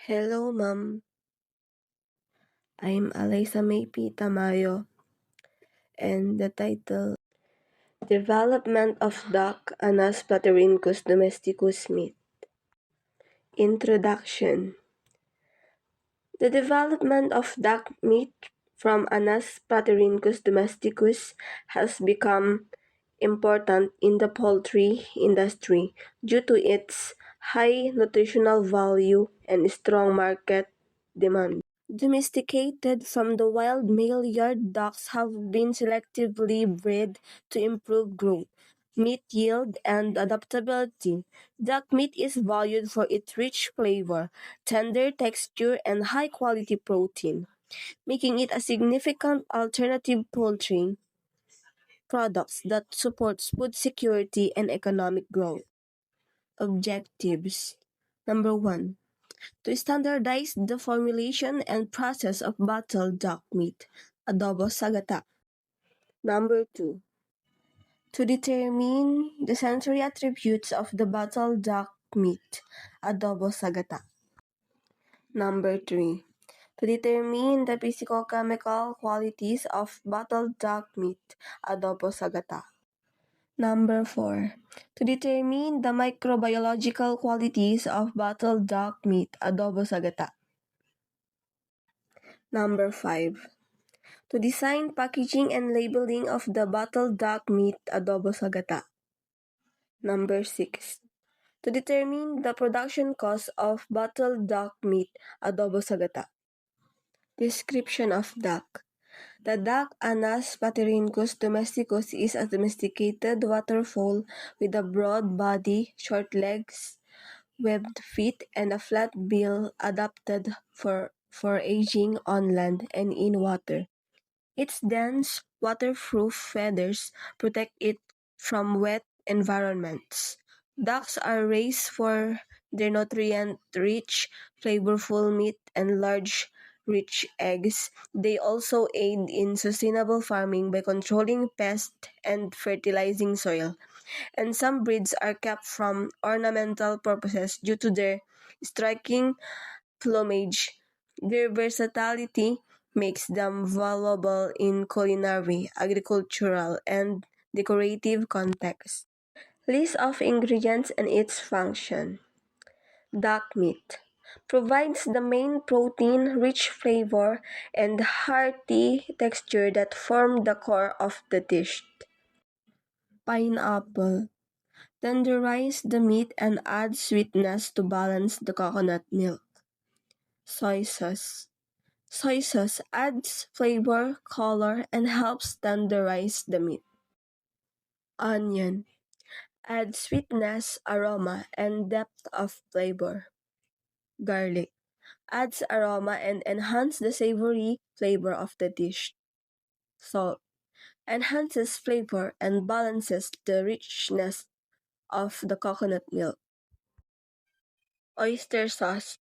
Hello, ma'am. I'm Alaysa May P. Tamayo, and the title Development of Duck Anas Platyrhynchus domesticus meat. Introduction. The development of duck meat from Anas Platyrhynchus domesticus has become important in the poultry industry due to its high nutritional value and strong market demand. Domesticated from the wild male yard ducks have been selectively bred to improve growth, meat yield, and adaptability. Duck meat is valued for its rich flavor, tender texture, and high quality protein, making it a significant alternative poultry products that supports food security and economic growth. Objectives. Number 1, to standardize the formulation and process of bottled duck meat, adobo sa gata. Number 2, to determine the sensory attributes of the bottled duck meat, adobo sa gata. Number 3, to determine the physicochemical qualities of bottled duck meat, adobo sa gata. Number 4, to determine the microbiological qualities of bottled duck meat, adobo sa gata. Number 5, to design packaging and labeling of the bottled duck meat, adobo sa gata. Number 6, to determine the production cost of bottled duck meat, adobo sa gata. Description of duck. The duck Anas platyrhynchus domesticus is a domesticated waterfowl with a broad body, short legs, webbed feet, and a flat bill adapted for aging on land and in water. Its dense, waterproof feathers protect it from wet environments. Ducks are raised for their nutrient-rich, flavorful meat and large, rich eggs. They also aid in sustainable farming by controlling pests and fertilizing soil. And some breeds are kept from ornamental purposes due to their striking plumage. Their versatility makes them valuable in culinary, agricultural, and decorative contexts. List of ingredients and its function. Duck meat provides the main protein, rich flavor, and hearty texture that form the core of the dish. Pineapple tenderize the meat and add sweetness to balance the coconut milk. Soy sauce. Soy sauce adds flavor, color, and helps tenderize the meat. Onion adds sweetness, aroma, and depth of flavor. Garlic adds aroma and enhances the savory flavor of the dish. Salt enhances flavor and balances the richness of the coconut milk. Oyster sauce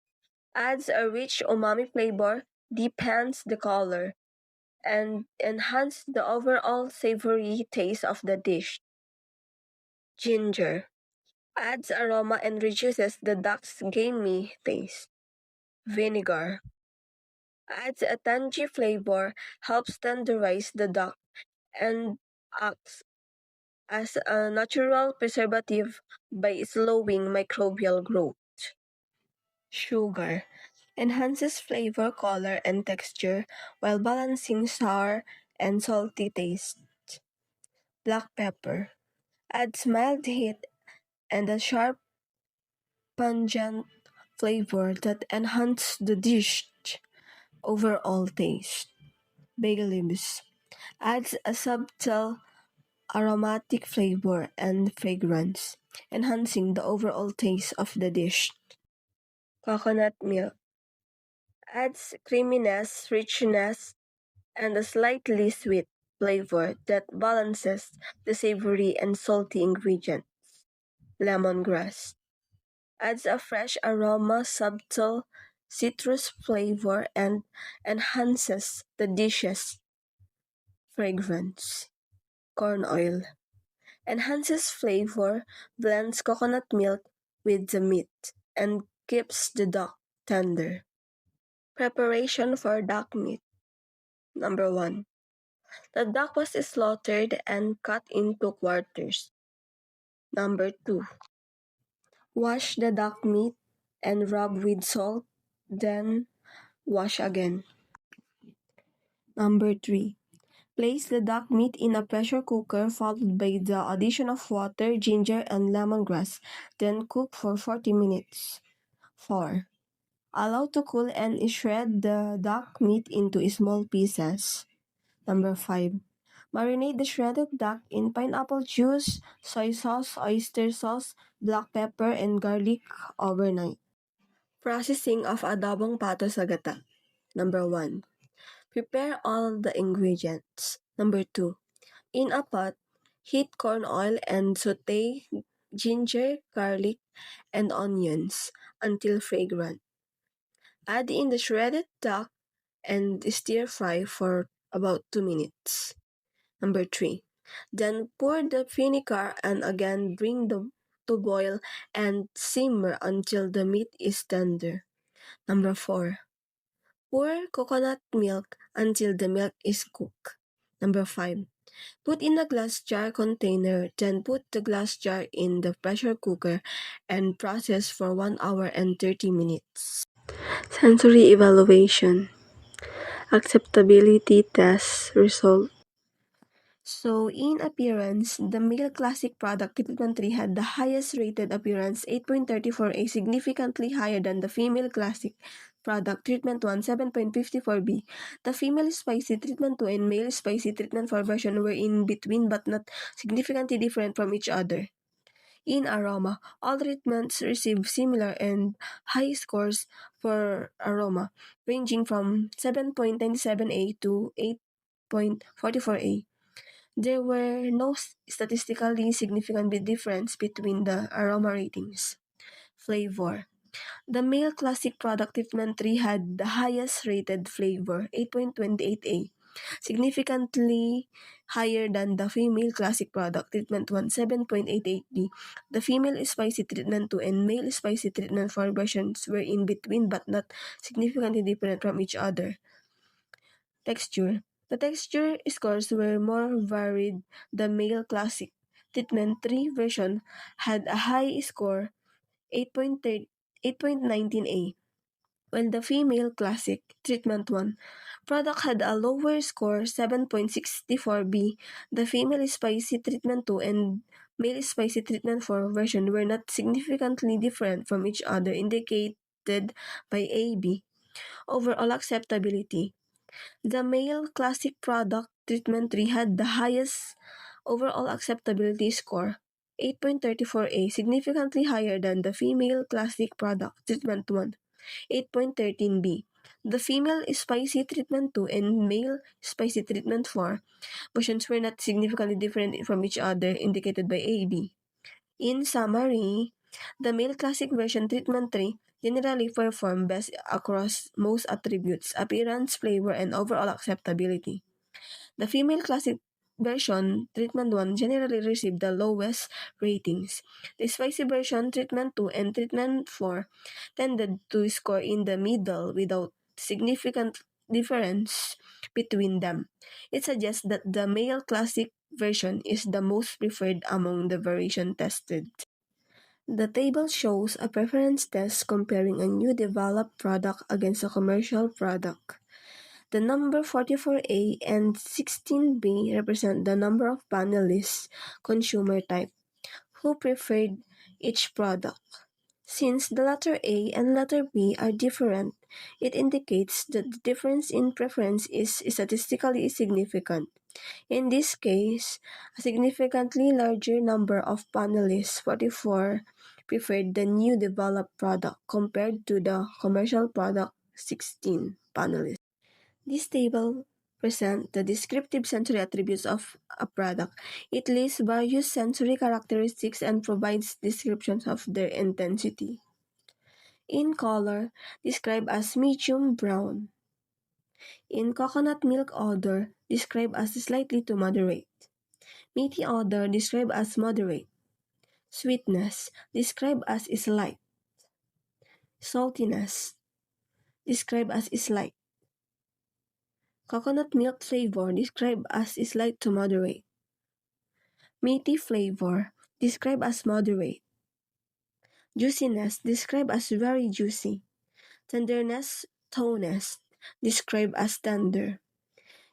adds a rich umami flavor, deepens the color, and enhances the overall savory taste of the dish. Ginger adds aroma and reduces the duck's gamey taste. Vinegar adds a tangy flavor, helps tenderize the duck, and acts as a natural preservative by slowing microbial growth. Sugar enhances flavor, color, and texture while balancing sour and salty taste. Black pepper adds mild heat and a sharp, pungent flavor that enhances the dish overall taste. Bay leaves adds a subtle aromatic flavor and fragrance, enhancing the overall taste of the dish. Coconut milk adds creaminess, richness, and a slightly sweet flavor that balances the savory and salty ingredients. Lemongrass adds a fresh aroma, subtle citrus flavor, and enhances the dish's fragrance. Corn oil enhances flavor, blends coconut milk with the meat, and keeps the duck tender. Preparation for duck meat. Number 1. The duck was slaughtered and cut into quarters. Number 2. Wash the duck meat and rub with salt, then wash again. Number 3. Place the duck meat in a pressure cooker followed by the addition of water, ginger, and lemongrass, then cook for 40 minutes. 4. Allow to cool and shred the duck meat into small pieces. Number 5. Marinate the shredded duck in pineapple juice, soy sauce, oyster sauce, black pepper, and garlic overnight. Processing of adobong pato sa gata. Number 1. Prepare all the ingredients. Number 2. In a pot, heat corn oil and saute ginger, garlic, and onions until fragrant. Add in the shredded duck and stir fry for about 2 minutes. Number 3. Then pour the vinegar and again bring to boil and simmer until the meat is tender. Number 4. Pour coconut milk until the milk is cooked. Number 5. Put in a glass jar container, then put the glass jar in the pressure cooker and process for 1 hour and 30 minutes. Sensory evaluation. Acceptability test result. So, in appearance, the male classic product treatment 3 had the highest rated appearance, 8.34A, significantly higher than the female classic product treatment 1, 7.54B. The female spicy treatment 2 and male spicy treatment 4 version were in between but not significantly different from each other. In aroma, all treatments received similar and high scores for aroma, ranging from 7.97A to 8.44A. There were no statistically significant difference between the aroma ratings. Flavor. The male classic product treatment 3 had the highest rated flavor, 8.28A, significantly higher than the female classic product treatment 1, 7.88B. The female spicy treatment 2 and male spicy treatment 4 versions were in between but not significantly different from each other. Texture. The texture scores were more varied. The male classic treatment 3 version had a high score, 8.19A, while the female classic treatment 1 product had a lower score, 7.64B. The female spicy treatment 2 and male spicy treatment 4 version were not significantly different from each other, indicated by AB. Overall acceptability. The male classic product treatment 3 had the highest overall acceptability score, 8.34A, significantly higher than the female classic product treatment 1, 8.13B. The female spicy treatment 2 and male spicy treatment 4 versions were not significantly different from each other, indicated by AB. In summary, the male classic version treatment 3 generally performed best across most attributes, appearance, flavor, and overall acceptability. The female classic version treatment 1 generally received the lowest ratings. The spicy version treatment 2 and treatment 4 tended to score in the middle without significant difference between them. It suggests that the male classic version is the most preferred among the variation tested. The table shows a preference test comparing a new developed product against a commercial product. The number 44A and 16B represent the number of panelists, consumer type, who preferred each product. Since the letter A and letter B are different, it indicates that the difference in preference is statistically significant. In this case, a significantly larger number of panelists, 44, preferred the new developed product compared to the commercial product, 16 panelists. This table presents the descriptive sensory attributes of a product. It lists various sensory characteristics and provides descriptions of their intensity. In color, described as medium brown. In coconut milk odor, described as slightly to moderate. Meaty odor, described as moderate. Sweetness, described as slight. Saltiness, described as slight. Coconut milk flavor described as slight to moderate. Meaty flavor described as moderate. Juiciness described as very juicy. Tenderness, toughness described as tender.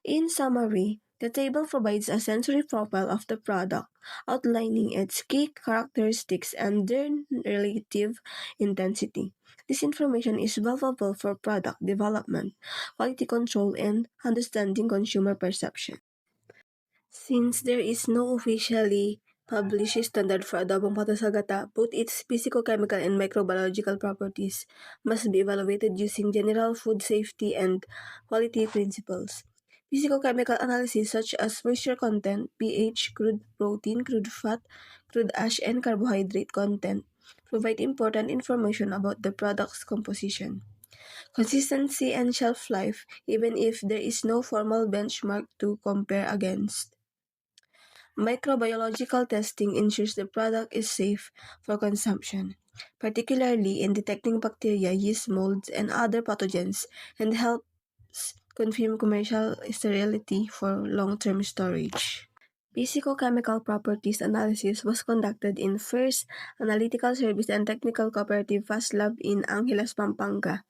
In summary, the table provides a sensory profile of the product, outlining its key characteristics and their relative intensity. This information is valuable for product development, quality control, and understanding consumer perception. Since there is no officially published standard for adobong pato sa gata, both its physicochemical and microbiological properties must be evaluated using general food safety and quality principles. Physicochemical analysis such as moisture content, pH, crude protein, crude fat, crude ash, and carbohydrate content provide important information about the product's composition, consistency, and shelf life, even if there is no formal benchmark to compare against. Microbiological testing ensures the product is safe for consumption, particularly in detecting bacteria, yeast, molds, and other pathogens, and helps confirm commercial sterility for long-term storage. Physicochemical properties analysis was conducted in First Analytical Service and Technical Cooperative Fast Lab in Angeles, Pampanga.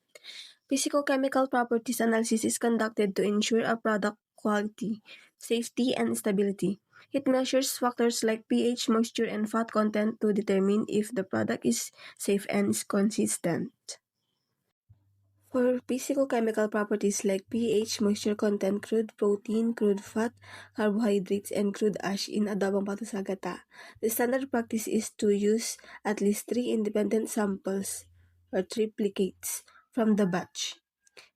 Physicochemical properties analysis is conducted to ensure a product quality, safety, and stability. It measures factors like pH, moisture, and fat content to determine if the product is safe and is consistent. For physicochemical properties like pH, moisture content, crude protein, crude fat, carbohydrates, and crude ash in adobong pato sa gata, the standard practice is to use at least 3 independent samples or triplicates from the batch.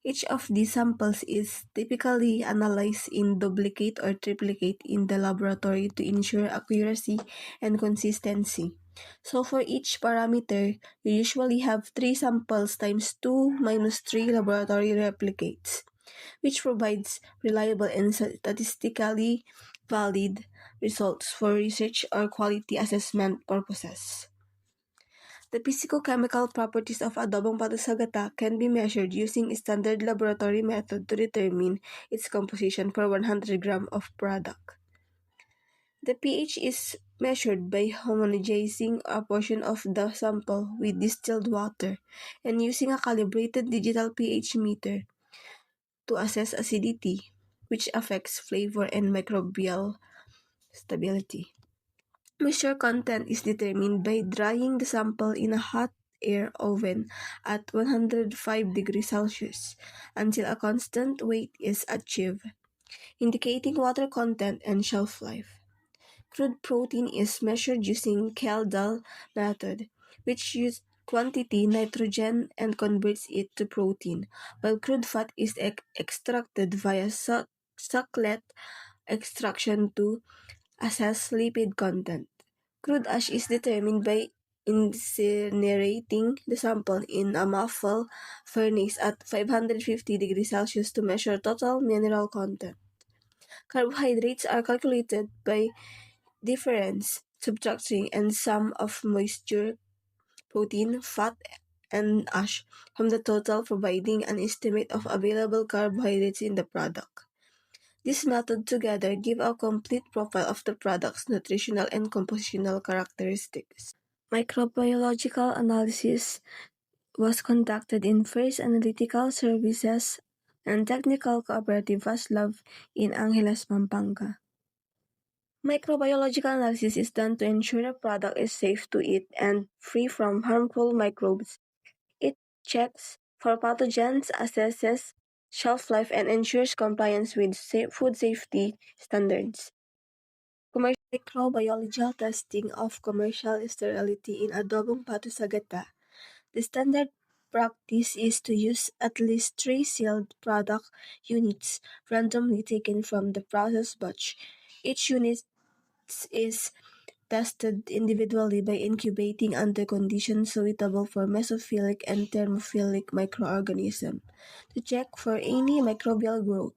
Each of these samples is typically analyzed in duplicate or triplicate in the laboratory to ensure accuracy and consistency. So for each parameter, you usually have 3 samples times 2 minus 3 laboratory replicates, which provides reliable and statistically valid results for research or quality assessment purposes. The physicochemical properties of adobong pato sa gata can be measured using a standard laboratory method to determine its composition per 100 gram of product. The pH is measured by homogenizing a portion of the sample with distilled water and using a calibrated digital pH meter to assess acidity, which affects flavor and microbial stability. Moisture content is determined by drying the sample in a hot air oven at 105 degrees Celsius until a constant weight is achieved, indicating water content and shelf life. Crude protein is measured using Kjeldahl method, which uses quantity nitrogen and converts it to protein, while crude fat is extracted via sucklet extraction to assess lipid content. Crude ash is determined by incinerating the sample in a muffle furnace at 550 degrees Celsius to measure total mineral content. Carbohydrates are calculated by difference, subtracting and sum of moisture, protein, fat, and ash from the total, providing an estimate of available carbohydrates in the product. This method together give a complete profile of the product's nutritional and compositional characteristics. Microbiological analysis was conducted in First Analytical Services and Technical Cooperative Fast Lab in Angeles, Pampanga. Microbiological analysis is done to ensure the product is safe to eat and free from harmful microbes. It checks for pathogens, assesses shelf life, and ensures compliance with food safety standards. Commercial microbiological testing of commercial sterility in adobong pato sa gata. The standard practice is to use at least 3 sealed product units randomly taken from the process batch. Each unit is tested individually by incubating under conditions suitable for mesophilic and thermophilic microorganisms to check for any microbial growth.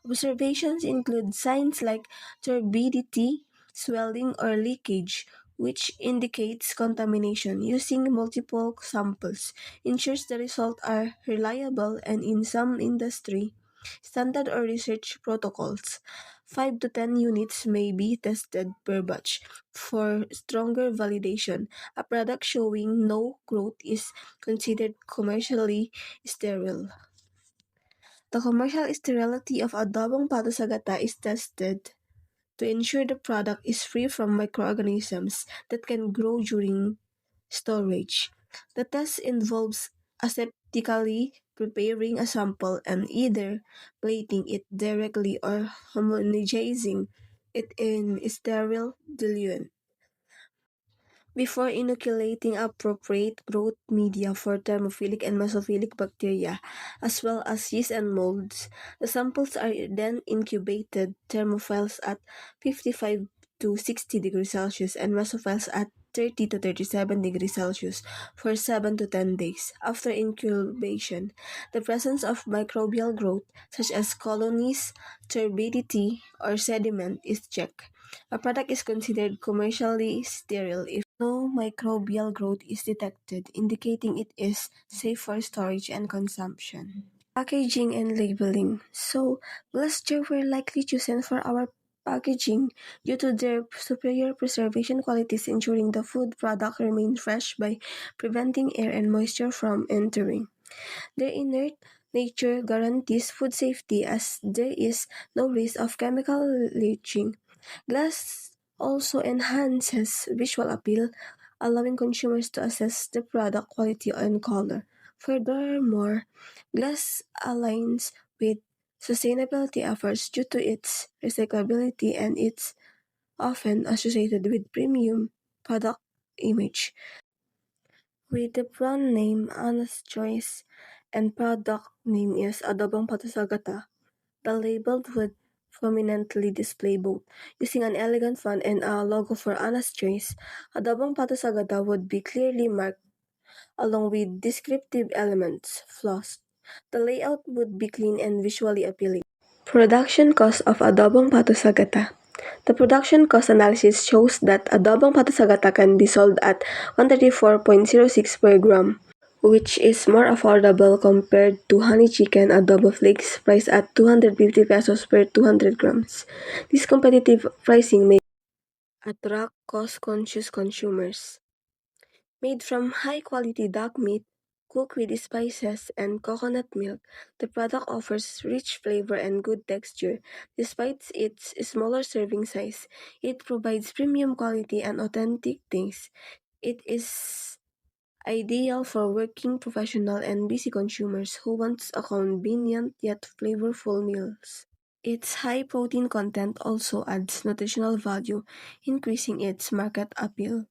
Observations include signs like turbidity, swelling, or leakage, which indicates contamination. Using multiple samples ensures the results are reliable, and in some industry standard or research protocols, 5 to 10 units may be tested per batch for stronger validation. A product showing no growth is considered commercially sterile. The commercial sterility of adobong pato sa gata is tested to ensure the product is free from microorganisms that can grow during storage. The test involves aseptically preparing a sample and either plating it directly or homogenizing it in sterile diluent before inoculating appropriate growth media for thermophilic and mesophilic bacteria, as well as yeast and molds. The samples are then incubated thermophiles at 55 to 60 degrees Celsius and mesophiles at 30 to 37 degrees Celsius for 7 to 10 days. After incubation, the presence of microbial growth, such as colonies, turbidity, or sediment, is checked. A product is considered commercially sterile if no microbial growth is detected, indicating it is safe for storage and consumption. Packaging and labeling. So, glass jars were likely chosen for our packaging due to their superior preservation qualities, ensuring the food product remained fresh by preventing air and moisture from entering. Their inert nature guarantees food safety as there is no risk of chemical leaching. Glass also enhances visual appeal, allowing consumers to assess the product quality and color. Furthermore, glass aligns with sustainability efforts due to its recyclability, and it's often associated with premium product image. With the brand name Honest Choice and product name is Adobong Pato sa Gata, the label would prominently display both. Using an elegant font and a logo for Honest Choice, Adobong Pato sa Gata would be clearly marked along with descriptive elements, flaws. The layout would be clean and visually appealing. Production cost of adobong pato sa gata. The production cost analysis shows that adobong pato sa gata can be sold at 134.06 per gram, which is more affordable compared to honey chicken adobo flakes priced at 250 pesos per 200 grams. This competitive pricing may attract cost-conscious consumers. Made from high-quality duck meat, cooked with spices and coconut milk, the product offers rich flavor and good texture. Despite its smaller serving size, it provides premium quality and authentic taste. It is ideal for working professional and busy consumers who want a convenient yet flavorful meals. Its high protein content also adds nutritional value, increasing its market appeal.